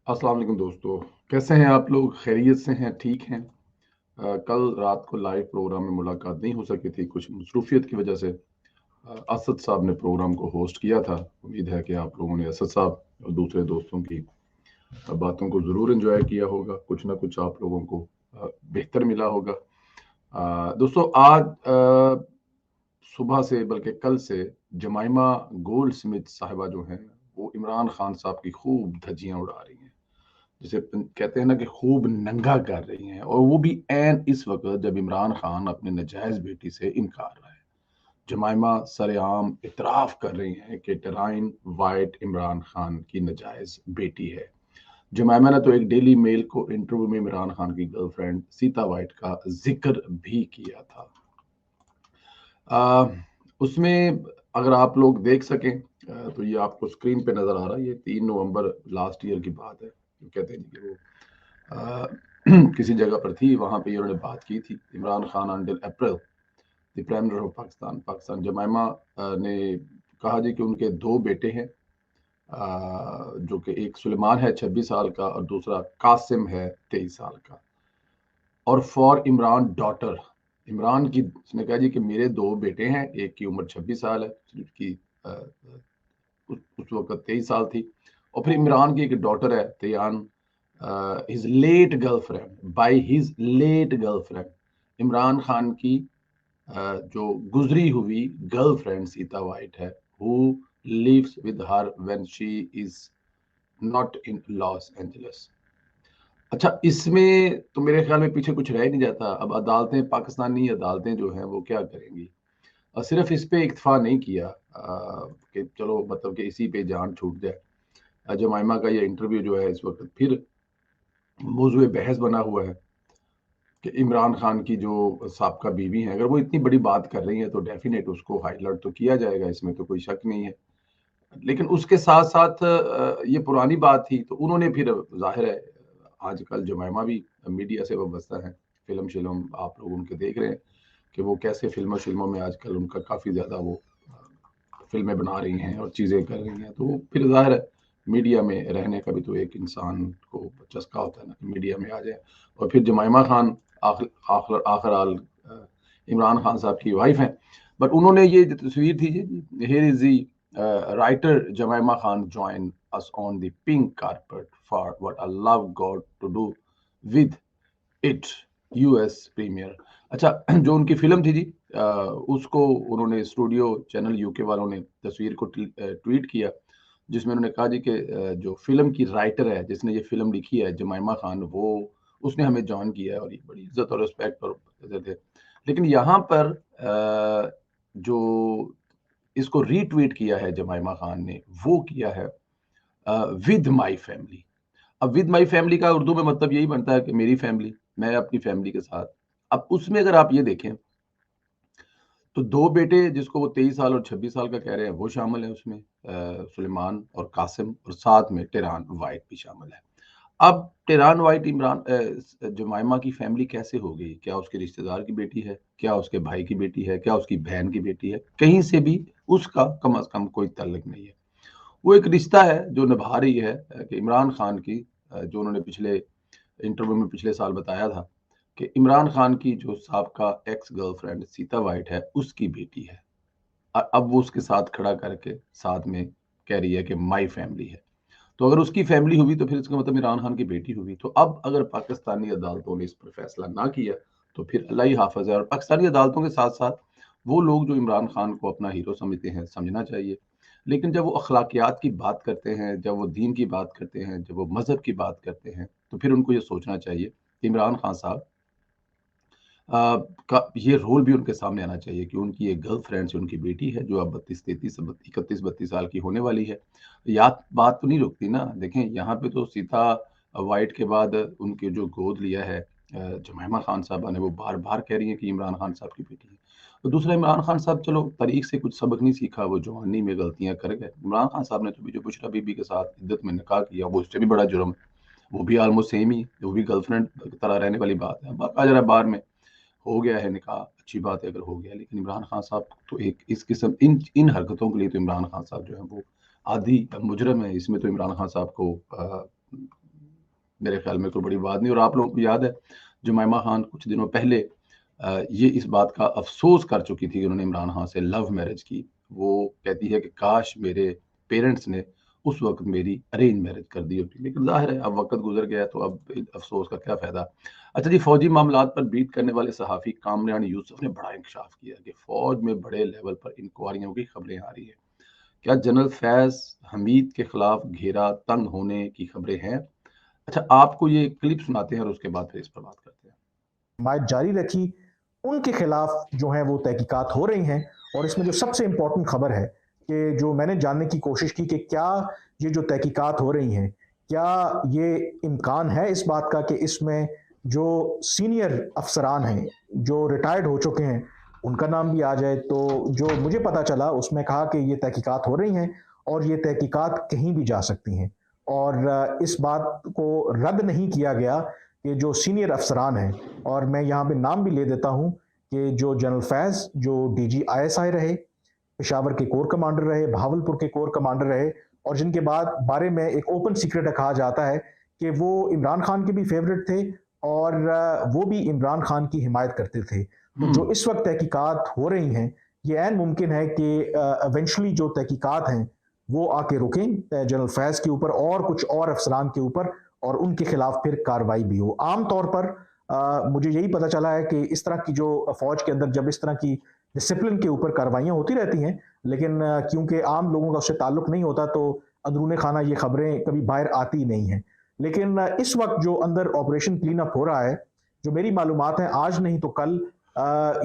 अस्सलाम वालेकुम दोस्तों, कैसे हैं आप लोग? खैरियत से हैं? ठीक हैं? कल रात को लाइव प्रोग्राम में मुलाकात नहीं हो सकी थी, कुछ मसरूफियत की वजह से। असद साहब ने प्रोग्राम को होस्ट किया था। उम्मीद है कि आप लोगों ने असद साहब और दूसरे दोस्तों की बातों को ज़रूर एंजॉय किया होगा। कुछ ना कुछ आप लोगों को बेहतर मिला होगा। दोस्तों, आज सुबह से, बल्कि कल से, जमाइमा गोल्ड स्मिथ साहिबा जो हैं, वो इमरान खान साहब की खूब धज्जियां उड़ा रही हैं। जिसे कहते हैं ना कि खूब नंगा कर रही हैं, और वो भी ऐन इस वक्त जब इमरान खान अपने नजायज बेटी से इनकार रहा है। जमाइमा सरेआम इतराफ कर रही हैं कि टेराइन वाइट इमरान खान की नजायज बेटी है। जमाइमा ने तो एक डेली मेल को इंटरव्यू में इमरान खान की गर्लफ्रेंड सीता वाइट का जिक्र भी किया था। आ, उसमें अगर आप लोग देख सकें, तो ये आपको स्क्रीन पे नजर आ रहा है। ये 3 नवंबर लास्ट ईयर की बात है। कहते हैं कि वो अ, किसी जगह पर थी, वहां पे उन्होंने बात की थी। Imran Khan until April the prime minister of Pakistan जमाइमा ने कहा जी कि उनके दो बेटे हैं, जो कि एक सुलेमान है 26 साल का और दूसरा कासिम है 23 साल का। और फॉर इमरान डॉटर, इमरान की उसने कहा जी कि मेरे दो बेटे हैं, एक की उम्र 26 साल है, उसकी उस वक्त 23 साल थी। और फिर इमरान की एक डॉटर है Tyrian, his late girlfriend, by his late girlfriend, Imran Khan की जो गुजरी हुई गर्लफ्रेंड सीता वाइट है, who lives with her when she is not in Los Angeles. अच्छा, इसमें तो मेरे ख्याल में पीछे कुछ रह ही नहीं जाता। अब अदालतें, पाकिस्तानी अदालतें जो हैं वो क्या करेंगी? और सिर्फ इस पे इक्तफा नहीं किया कि चलो मतलब कि इसी पे जान छूट जाए। जमाइमा का ये इंटरव्यू जो है इस वक्त फिर मौजूए बहस बना हुआ है कि इमरान खान की जो साबका बीवी हैं, अगर वो इतनी बड़ी बात कर रही हैं तो डेफिनेट उसको हाईलाइट तो किया जाएगा, इसमें तो कोई शक नहीं है। लेकिन उसके साथ साथ ये पुरानी बात थी, तो उन्होंने फिर, जाहिर है आजकल जमाइमा भी मीडिया से वाबस्ता है, फिल्म शिल्म आप लोग उनके देख रहे हैं कि वो कैसे फिल्मों शिल्मों में आजकल उनका काफ़ी ज़्यादा वो फिल्में बना रही हैं और चीज़ें कर रही हैं। तो फिर जाहिर है मीडिया में रहने का भी तो एक इंसान को चस्का होता है ना कि मीडिया में आ जाए। और फिर जमाइमा खान आखिर आखिर आखिर हाल इमरान खान साहब की वाइफ हैं। बट उन्होंने ये जो तस्वीर थी, here is the writer Jemima Khan join us on the pink carpet for what I love got to do with it, US premiere. अच्छा, जो उनकी फिल्म थी जी, उसको उन्होंने स्टूडियो चैनल यूके वालों ने तस्वीर को ट्वीट किया, जिसमें उन्होंने कहा जी कि जो फिल्म की राइटर है, जिसने ये फिल्म लिखी है, जमाइमा खान, वो उसने हमें जॉइन किया है और ये बड़ी इज्जत और रिस्पेक्ट और इज्जत है। लेकिन यहाँ पर जो इसको रीट्वीट किया है जमाइमा खान ने, वो किया है विद माई फैमिली। अब विद माई फैमिली का उर्दू में मतलब यही बनता है कि मेरी फैमिली, मैं अपनी फैमिली के साथ। अब उसमें अगर आप ये देखें तो दो बेटे जिसको वो 23 साल और 26 साल का कह रहे हैं, वो शामिल है उसमें, सुलेमान और कासिम, और साथ में टेरान वाइट भी शामिल है। अब टेरान वाइट जमाइमा की फैमिली कैसे हो गई? क्या उसके रिश्तेदार की बेटी है? क्या उसके भाई की बेटी है? क्या उसकी बहन की बेटी है? कहीं से भी उसका कम अज कम कोई ताल्लुक नहीं है। वो एक रिश्ता है जो निभा रही है कि इमरान खान की, जो उन्होंने पिछले इंटरव्यू में पिछले साल बताया था कि इमरान खान की जो साबका एक्स गर्लफ्रेंड सीता वाइट है, उसकी बेटी है। अब वो उसके साथ खड़ा करके साथ में कह रही है कि माई फैमिली है। तो अगर उसकी फैमिली हुई तो फिर इसका मतलब इमरान खान की बेटी हुई। तो अब अगर पाकिस्तानी अदालतों ने इस पर फैसला ना किया तो फिर अल्लाह ही हाफिज है। और पाकिस्तानी अदालतों के साथ साथ वो लोग जो इमरान खान को अपना हीरो समझते हैं, समझना चाहिए। लेकिन जब वो अखलाकियात की बात करते हैं, जब वो दीन की बात करते हैं, जब वो मजहब की बात करते हैं, तो फिर उनको ये सोचना चाहिए कि इमरान खान साहब का ये रोल भी उनके सामने आना चाहिए कि उनकी एक गर्लफ्रेंड से उनकी बेटी है जो अब 31-32 साल की होने वाली है। याद बात तो नहीं रुकती ना। देखें, यहाँ पे तो सीता वाइट के बाद उनके जो गोद लिया है जमैमा खान साहबा ने, वो बार बार कह रही हैं कि इमरान खान साहब की बेटी है। तो दूसरा, इमरान खान साहब चलो तारीख से कुछ सबक नहीं सीखा, वो जवानी में गलतियां कर गए। इमरान खान साहब ने तो भी जो बुशरा बीबी के साथ इद्दत में निकाह किया, वो उससे भी बड़ा जुर्म है। वो भी ऑलमोस्ट सेम ही, वो भी गर्लफ्रेंड की तरह रहने वाली बात है। अब आ जरा बार में हो गया है निकाह, अच्छी बात है अगर हो गया। लेकिन इमरान खान साहब तो एक इस किस्म इन इन हरकतों के लिए तो इमरान खान साहब जो है वो आदि मुजरम है। इसमें तो इमरान खान साहब को मेरे ख्याल में कोई बड़ी बात नहीं। और आप लोगों को याद है जुमैमा खान कुछ दिनों पहले ये इस बात का अफसोस कर चुकी थी कि उन्होंने इमरान खान से लव मैरिज की। वो कहती है कि काश मेरे पेरेंट्स ने उस वक्त मेरी अरेंज मैरिज कर दी होती, लेकिन जाहिर है अब वक्त गुजर गया है तो अब अफसोस का क्या फ़ायदा। अच्छा जी, फौजी मामलात पर बीट करने वाले सहाफ़ी कामरान यूसुफ ने बड़ा इंकशाफ किया कि फ़ौज में बड़े लेवल पर इंक्वायरियों की खबरें आ रही है। क्या जनरल फैज़ हमीद के खिलाफ घेरा तंग होने की खबरें हैं? अच्छा, आपको ये क्लिप सुनाते हैं और उसके बाद फिर इस पर बात करते हैं। हिमायत जारी रखी, उनके खिलाफ जो है वो तहकीकात हो रही हैं। और इसमें जो सबसे इम्पोर्टेंट खबर है कि जो मैंने जानने की कोशिश की कि क्या ये जो तहकीकात हो रही हैं, क्या ये इम्कान है इस बात का कि इसमें जो सीनियर अफसरान हैं, जो रिटायर्ड हो चुके हैं, उनका नाम भी आ जाए। तो जो मुझे पता चला उसमें कहा कि ये तहकीकात हो रही हैं और ये तहकीकात कहीं भी जा सकती हैं। और इस बात को रद्द नहीं किया गया कि जो सीनियर अफसरान हैं, और मैं यहाँ पे नाम भी ले देता हूँ कि जो जनरल फैज़ जो डीजी आईएसआई रहे, पेशावर के कोर कमांडर रहे, भावलपुर के कोर कमांडर रहे, और जिनके बाद बारे में एक ओपन सीक्रेट कहा जाता है कि वो इमरान खान के भी फेवरेट थे और वो भी इमरान खान की हिमायत करते थे। तो जो इस वक्त तहकीकात हो रही हैं, ये ऐन मुमकिन है कि इवेंचुअली जो तहकीकात हैं वो आके रुकें जनरल फैज़ के ऊपर और कुछ और अफसरान के ऊपर, और उनके खिलाफ फिर कार्रवाई भी हो। आम तौर पर मुझे यही पता चला है कि इस तरह की जो फौज के अंदर जब इस तरह की डिसिप्लिन के ऊपर कार्रवाइयां होती रहती हैं, लेकिन क्योंकि आम लोगों का उससे ताल्लुक नहीं होता तो अंदरूने खाना ये खबरें कभी बाहर आती नहीं हैं। लेकिन इस वक्त जो अंदर ऑपरेशन क्लीन अप हो रहा है, जो मेरी मालूमात है आज नहीं तो कल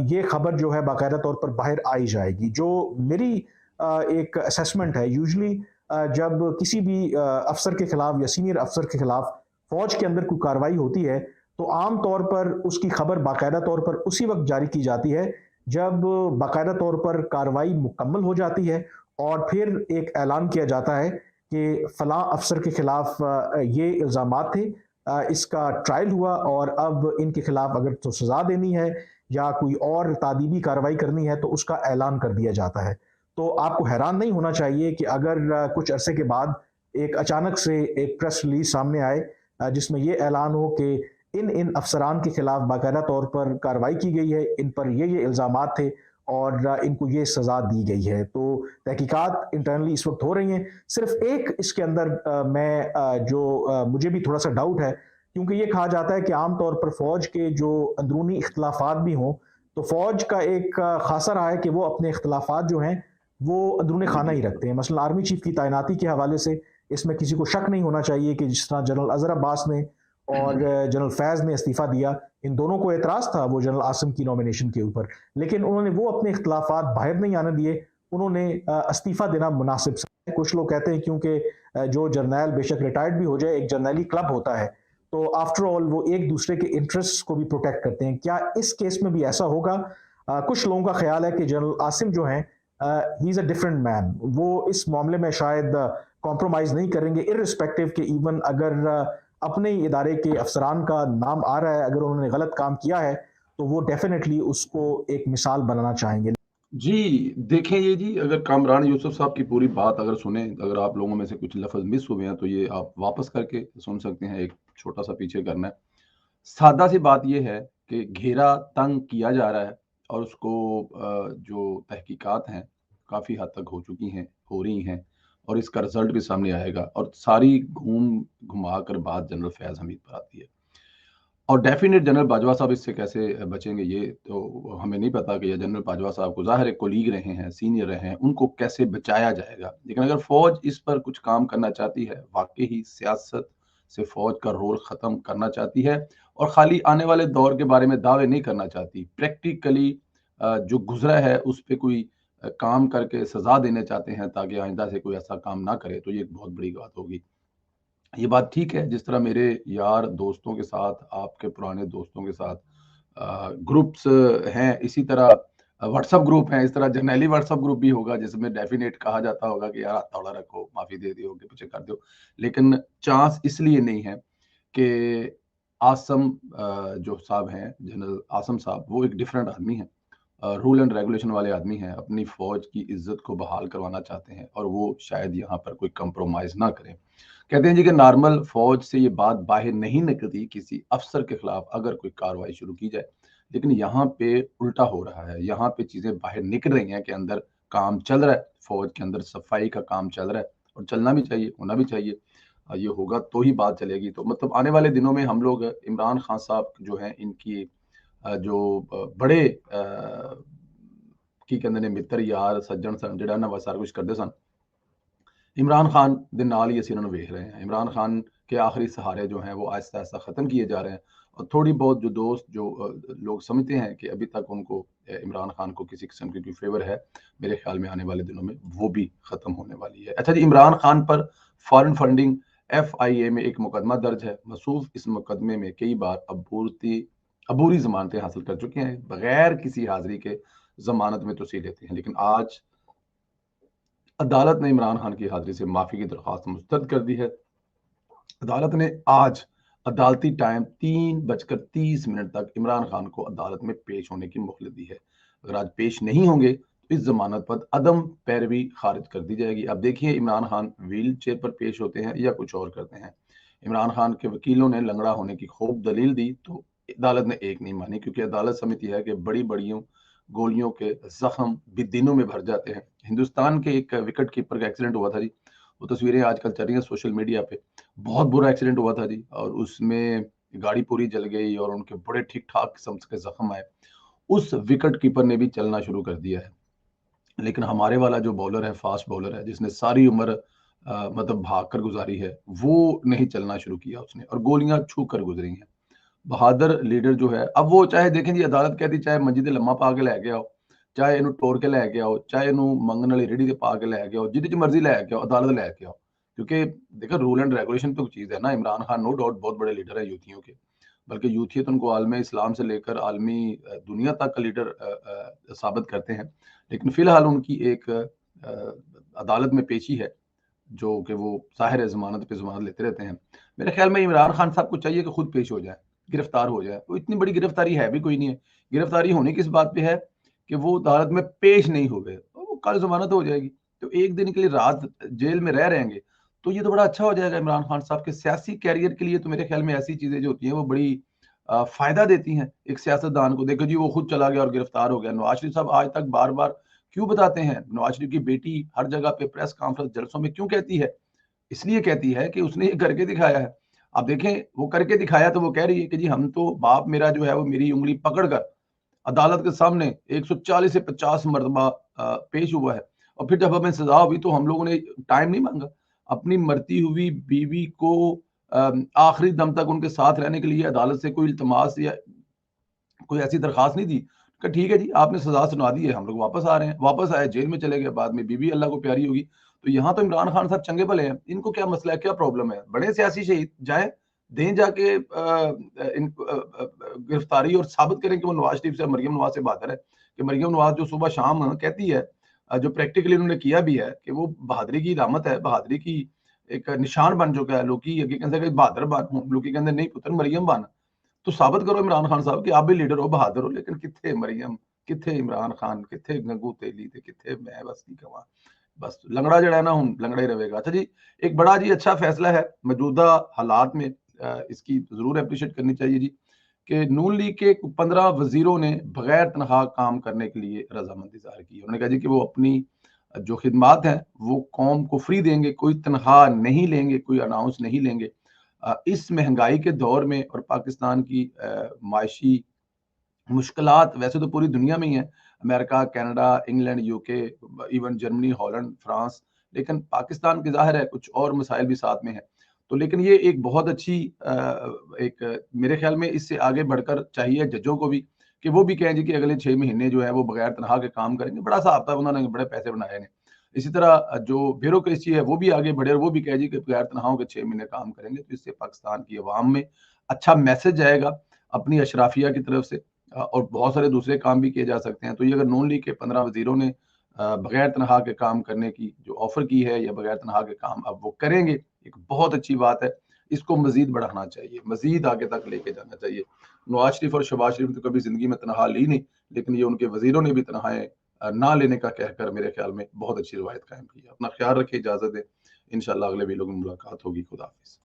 ये खबर जो है बाकायदा तौर पर बाहर आई जाएगी। जो मेरी एक असेसमेंट है, यूजली जब किसी भी अफसर के खिलाफ या सीनियर अफसर के खिलाफ फौज के अंदर कोई कार्रवाई होती है तो आम तौर पर उसकी खबर बाकायदा तौर पर उसी वक्त जारी की जाती है जब बाकायदा तौर पर कार्रवाई मुकम्मल हो जाती है, और फिर एक ऐलान किया जाता है कि फलां अफसर के खिलाफ ये इल्ज़ामात थे, इसका ट्रायल हुआ और अब इनके खिलाफ अगर तो सज़ा देनी है या कोई और तादीबी कार्रवाई करनी है तो उसका ऐलान कर दिया जाता है। तो आपको हैरान नहीं होना चाहिए कि अगर कुछ अरसे के बाद एक अचानक से एक प्रेस रिलीज सामने आए जिसमें ये ऐलान हो कि इन इन अफसरान के खिलाफ बाकायदा तौर पर कार्रवाई की गई है, इन पर ये इल्ज़ामात थे और इनको ये सज़ा दी गई है। तो तहकीकात इंटरनली इस वक्त हो रही हैं। सिर्फ एक इसके अंदर मुझे भी थोड़ा सा डाउट है, क्योंकि ये कहा जाता है कि आमतौर पर फौज के जो अंदरूनी इख्तलाफात भी हों तो फौज का एक खासा रहा है कि वो अपने इख्तलाफात जो हैं वो अंदरूनी खाना ही रखते हैं। मसलन आर्मी चीफ की तैनाती के हवाले से इसमें किसी को शक नहीं होना चाहिए कि जिस तरह जनरल अजहर अब्बास ने और जनरल फैज़ ने इस्तीफ़ा दिया, इन दोनों को एतराज़ था वो जनरल आसिम की नॉमिनेशन के ऊपर, लेकिन उन्होंने वो अपने इख्तलाफात बाहर नहीं आने दिए, उन्होंने इस्तीफ़ा देना मुनासिब समझा। कुछ लोग कहते हैं क्योंकि जो जर्नैल बेशक रिटायर्ड भी हो जाए, एक जर्नैली क्लब होता है, तो आफ्टर ऑल वो एक दूसरे के इंटरेस्ट को भी प्रोटेक्ट करते हैं। क्या इस केस में भी ऐसा होगा? कुछ लोगों का ख्याल है कि जनरल आसिम जो हैं he is a different man, वो इस मामले में शायद कॉम्प्रोमाइज़ नहीं करेंगे, इर्रिस्पेक्टिव कि इवन अगर अपने ही इदारे के अफसरान का नाम आ रहा है, अगर उन्होंने गलत काम किया है तो वो डेफिनेटली उसको एक मिसाल बनाना चाहेंगे। जी, देखें ये जी, अगर कामरान यूसुफ साहब की पूरी बात अगर सुने, अगर आप लोगों में से कुछ लफ़्ज़ मिस हुए हैं तो ये आप वापस करके सुन सकते हैं, एक छोटा-सा पीछे करना है। सादा-सी बात ये है कि घेरा तंग किया जा रहा है और उसको जो तहकीकात हैं, काफ़ी हद तक हो चुकी हैं, हो रही हैं और इसका रिज़ल्ट भी सामने आएगा और सारी घुमा कर बात जनरल फैज़ हमीद पर आती है। और डेफ़िनेट जनरल बाजवा साहब इससे कैसे बचेंगे ये तो हमें नहीं पता कि ये जनरल बाजवा साहब को ज़ाहिर है कोलीग रहे हैं, सीनियर रहे हैं, उनको कैसे बचाया जाएगा। लेकिन अगर फ़ौज इस पर कुछ काम करना चाहती है, वाक़ई ही सियासत से फ़ौज का रोल ख़त्म करना चाहती है और खाली आने वाले दौर के बारे में दावे नहीं करना चाहती, प्रैक्टिकली जो गुज़रा है उस पे कोई काम करके सज़ा देना चाहते हैं ताकि आइंदा से कोई ऐसा काम ना करे, तो ये एक बहुत बड़ी बात होगी। ये बात ठीक है, जिस तरह मेरे यार दोस्तों के साथ, आपके पुराने दोस्तों के साथ ग्रुप्स हैं, इसी तरह व्हाट्सएप ग्रुप हैं, इस तरह जर्नैली व्हाट्सएप ग्रुप भी होगा जिसमें डेफ़िनेट कहा जाता होगा कि यार हथौड़ा रखो, माफ़ी दे दियो, आगे पीछे कर दो। लेकिन चांस इसलिए नहीं है कि आसम जो साहब हैं, जनरल आसम साहब, वो एक डिफरेंट आदमी हैं। रूल एंड रेगुलेशन वाले आदमी हैं, अपनी फौज की इज्जत को बहाल करवाना चाहते हैं और वो शायद यहाँ पर कोई कंप्रोमाइज ना करें। कहते हैं जी कि नॉर्मल फौज से ये बात बाहर नहीं निकलती किसी अफसर के खिलाफ अगर कोई कार्रवाई शुरू की जाए, लेकिन यहाँ पे उल्टा हो रहा है। यहाँ पे चीजें बाहर निकल रही हैं कि अंदर काम चल रहा है, फौज के अंदर सफाई का काम चल रहा है और चलना भी चाहिए, होना भी चाहिए। ये होगा तो ही बात चलेगी। तो मतलब आने वाले दिनों में हम लोग इमरान खान साहब जो हैं इनकी जो बड़े की कहते हैं मित्र यार सज्जन सन जिहड़ा ना सारा कुछ करते सन, इमरान खान दे नाल ही ਅਸੀਂ ਇਹਨਾਂ ਨੂੰ ਵੇਖ रहे हैं। इमरान खान के आखिरी सहारे जो हैं वो आहिस्ता आहिस्ता ख़त्म किए जा रहे हैं और थोड़ी बहुत जो दोस्त जो लोग समझते हैं कि अभी तक उनको इमरान खान को किसी किस्म की कोई फेवर है, मेरे ख्याल में आने वाले दिनों में वो भी ख़त्म होने वाली है। अच्छा जी, इमरान खान पर फॉरेन फंडिंग FIA में एक मुकदमा दर्ज है। मसूफ इस मुकदमे में कई बार अबूरी जमानतें हासिल कर चुके हैं, बगैर किसी हाजिरी के जमानत में तोसील लेते हैं, लेकिन आज अदालत ने इमरान खान की हाजिरी से माफी की दरख्वास्त मुस्तरद कर दी है। अदालत ने आज अदालती टाइम 3:30 तक इमरान खान को अदालत में पेश होने की मोहलत दी है। अगर आज पेश नहीं होंगे तो इस जमानत पर अदम पैरवी खारिज कर दी जाएगी। अब देखिए इमरान खान व्हील चेयर पर पेश होते हैं या कुछ और करते हैं। इमरान खान के वकीलों ने लंगड़ा होने की खूब दलील दी तो अदालत ने एक नहीं मानी, क्योंकि अदालत समझती है कि बड़ी बड़ियों गोलियों के जख्म भी दिनों में भर जाते हैं। हिंदुस्तान के एक विकेट कीपर का एक्सीडेंट हुआ था जी, वो तस्वीरें आजकल चल रही हैं सोशल मीडिया पे। बहुत बुरा एक्सीडेंट हुआ था जी और उसमें गाड़ी पूरी जल गई और उनके बड़े ठीक ठाक किस्म के जख्म आए। उस विकेट कीपर ने भी चलना शुरू कर दिया है, लेकिन हमारे वाला जो बॉलर है, फास्ट बॉलर है, जिसने सारी उम्र मतलब भाग कर गुजारी है, वो नहीं चलना शुरू किया उसने और गोलियां छू कर गुजरी हैं। बहादुर लीडर जो है, अब वो चाहे देखें जी अदालत कहती चाहे मंजी दे लम्मा पा के लैके आओ, चाहे इनू टोर के लैके आओ, चाहे इनू मंगन वाली रेहड़ी ते पा के लैके आओ, जिहदे च मर्जी लैके आओ, अदालत लैके आओ। क्योंकि देखो रूल एंड रेगुलेशन तो चीज़ है ना। इमरान खान नो डाउट बहुत बड़े लीडर है यूथियों के, बल्कि यूथियत उनको आलमी इस्लाम से लेकर आलमी दुनिया तक का लीडर साबित करते हैं। लेकिन फिलहाल उनकी एक अदालत में पेशी है जो कि वो ज़ाहिर है ज़मानत पे ज़मानत लेते रहते हैं। मेरे ख्याल में इमरान खान साहब को चाहिए कि खुद पेश हो जाए, गिरफ्तार हो जाए। वो इतनी बड़ी गिरफ्तारी है भी कोई नहीं है। गिरफ्तारी होनी किस बात पे है कि वो अदालत में पेश नहीं हुए, तो वो कल ज़मानत हो जाएगी। तो एक दिन के लिए रात जेल में रह रहेंगे तो ये तो बड़ा अच्छा हो जाएगा इमरान खान साहब के सियासी कैरियर के लिए। तो मेरे ख्याल में ऐसी चीज़ें जो होती हैं वो बड़ी फ़ायदा देती हैं एक सियासतदान को। देखो जी वो खुद चला गया और गिरफ्तार हो गया। नवाज शरीफ साहब आज तक बार-बार क्यों बताते हैं? नवाज शरीफ की बेटी हर जगह पे प्रेस कॉन्फ्रेंस जलसों में क्यों कहती है? इसलिए कहती है कि उसने ये करके दिखाया है। आप देखें वो करके दिखाया तो वो कह रही है कि जी हम तो बाप मेरा जो है वो मेरी उंगली पकड़कर अदालत के सामने 140 से 50 मरतबा पेश हुआ है और फिर जब हमें सजा हुई तो हम लोगों ने टाइम नहीं मांगा। अपनी मरती हुई बीवी को आखिरी दम तक उनके साथ रहने के लिए अदालत से कोई इल्तमास या कोई ऐसी दरखास्त नहीं दी कि ठीक है जी आपने सजा सुना दी है, हम लोग वापस आ रहे हैं। वापस आए, जेल में चले गए, बाद में बीवी अल्लाह को प्यारी होगी। तो यहाँ तो इमरान खान साहब चंगे भले हैं, इनको क्या मसला है, क्या प्रॉब्लम है? बड़े सियासी शहीद जाए दें जाके गिरफ्तारी और साबित करें कि वो नवाज शरीफ से मरियम नवाज से बेहतर है। कि मरियम नवाज जो सुबह शाम कहती है, जो प्रैक्टिकली उन्होंने किया भी है कि वो बहादुरी की इलामत है, बहादुरी की एक निशान बन चुका है। लोग अगे कहते हैं कि बहादुर बन, लोग कहते नहीं पुत्र मरियम बन। तो साबित करो इमरान खान साहब कि आप भी लीडर हो, बहादुर हो, लेकिन किथे मरियम, किथे इमरान खान, किथे गंगू तेली ते किथे मैं बस की कहां। बस लंगड़ा जड़ा है ना हुन लंगड़ा ही रहेगा। अच्छा जी, एक बड़ा जी अच्छा फैसला है मौजूदा हालात में, इसकी जरूर अप्रिशिएट करनी चाहिए जी कि नून लीग के 15 वजीरों ने बगैर तनख्वाह काम करने के लिए रजामंदी जाहिर की। उन्होंने कहा जी कि वो अपनी जो खिदमात हैं वो कौम को फ्री देंगे, कोई तनख्वाह नहीं लेंगे, कोई अनाउंस नहीं लेंगे। इस महंगाई के दौर में और पाकिस्तान की माशी मुश्किलात वैसे तो पूरी दुनिया में ही है, America, Canada, England, UK, even Germany, Holland, France, लेकिन पाकिस्तान के ज़ाहिर है कुछ और मसाइल भी साथ में है। तो लेकिन ये एक बहुत अच्छी एक मेरे ख्याल में इससे आगे बढ़कर चाहिए जजों को भी कि वो भी कहें जी कि अगले 6 महीने जो है वो बगैर तनख्वाह के काम करेंगे। बड़ा सा हफ्ता उन्होंने बड़े पैसे बनाए हैं। इसी तरह जो ब्यूरोक्रेसी है वो भी आगे बढ़े और वो भी कहे जी कि बगैर तनख्वाहों के 6 महीने काम करेंगे। तो इससे पाकिस्तान की अवाम में अच्छा मैसेज जाएगा अपनी अशराफिया की तरफ से, और बहुत सारे दूसरे काम भी किए जा सकते हैं। तो ये अगर नून लीग के 15 वजीरों ने बगैर तनख्वाह के काम करने की जो ऑफर की है या बगैर तनख्वाह के काम अब वो करेंगे, एक बहुत अच्छी बात है। इसको मजीद बढ़ाना चाहिए, मजीद आगे तक लेके जाना चाहिए। नवाज शरीफ और शहबाज शरीफ ने तो कभी जिंदगी में तनख्वाह ली नहीं, लेकिन ये उनके वजीरों ने भी तनख्वाहें ना लेने का कहकर मेरे ख्याल में बहुत अच्छी रवायत कायम की है। अपना ख्याल रखिए, इजाजत दें, इंशाल्लाह अगले वीडियो में मुलाकात होगी। खुदा हाफिज।